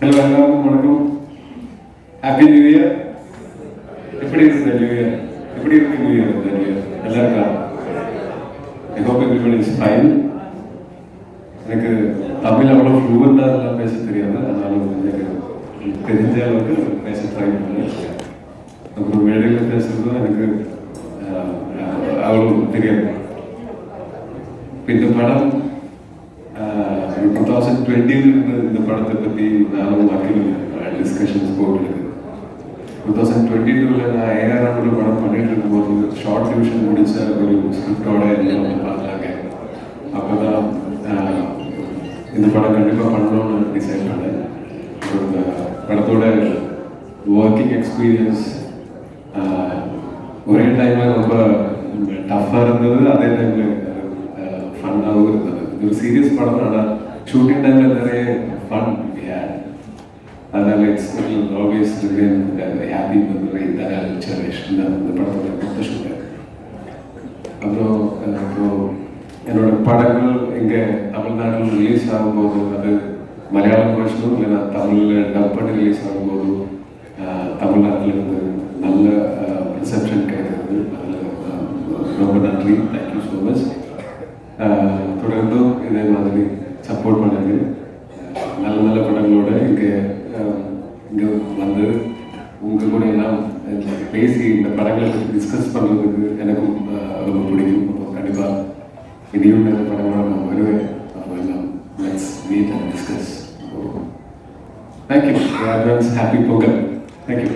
Hello எல்லாருக்கும் வணக்கம். Happy new year. எப்படி இருக்குது நியூ இயர்? எப்படி இருக்கு நியூ இயர்? நல்லா இருக்கா? I hope everybody is fine. எனக்கு தமிழ் அவ்வளோ ஃப்ளூவெண்டாக பேச தெரியாது, அதனால எனக்கு தெரிஞ்ச அளவுக்கு பேச ட்ரை பண்ணேன். அப்புறம் மேடையில் பேசுறதும் எனக்கு அவ்வளோ தெரியாது. இந்த படம் 2020 இந்த படத்தை பற்றி நானும் மக்கள் டிஸ்கஷன்ஸ் போட்டுருக்கு. 2022 நான் ஏஆர்ஆர் படம் பண்ணிட்டு இருக்கும்போது ஷார்ட் டிவிஷன் முடிச்ச ஒரு ஸ்கிரிப்டோட எல்லாம் பார்த்தாங்க. அப்போ தான் இந்த படம் கண்டிப்பாக பண்ணணும்னு டிசைட் பண்ணேன். இந்த படத்தோட ஒர்க்கிங் எக்ஸ்பீரியன்ஸ் ஒரே டைமில் ரொம்ப டஃப்பாக இருந்தது, அதே டைமில் ஃபன்னாகவும் இருந்தது. இது ஒரு சீரியஸ் படம், ஆனால் ஷூட்டிங் டைமில் நிறைய ஃபன் அதனால் it's always remain happy memory that cherishing இந்த படத்தோட மொத்த ஷூட்டிங். அப்புறம் என்னோட படங்கள் இங்கே தமிழ்நாட்டில் ரிலீஸ் ஆகும்போது, அது மலையாளம் வருஷனும் இல்லைன்னா தமிழில் டப் பண்ணி ரிலீஸ் ஆகும்போது தமிழ்நாட்டில் இருந்து நல்ல ரிசப்ஷன் கிடைக்கிறது. அதில் ரொம்ப நன்றி, தேங்க்யூ ஸோ மச். தொடர்ந்தும் இதே மாதிரி சப்போர்ட் பண்ணுங்க. நல்ல நல்ல படங்களோட இங்கே வந்து உங்கள் கூட எல்லாம் பேசி இந்த படங்களை பற்றி டிஸ்கஸ் பண்ணுறதுக்கு எனக்கும் ரொம்ப பிடிக்கும். அப்போ கண்டிப்பாக இனியும் நிறைய படங்களோட நான் வருவேன். அப்போ எல்லாம் let's meet and discuss. Thank you. Advance happy Pongal. Thank you.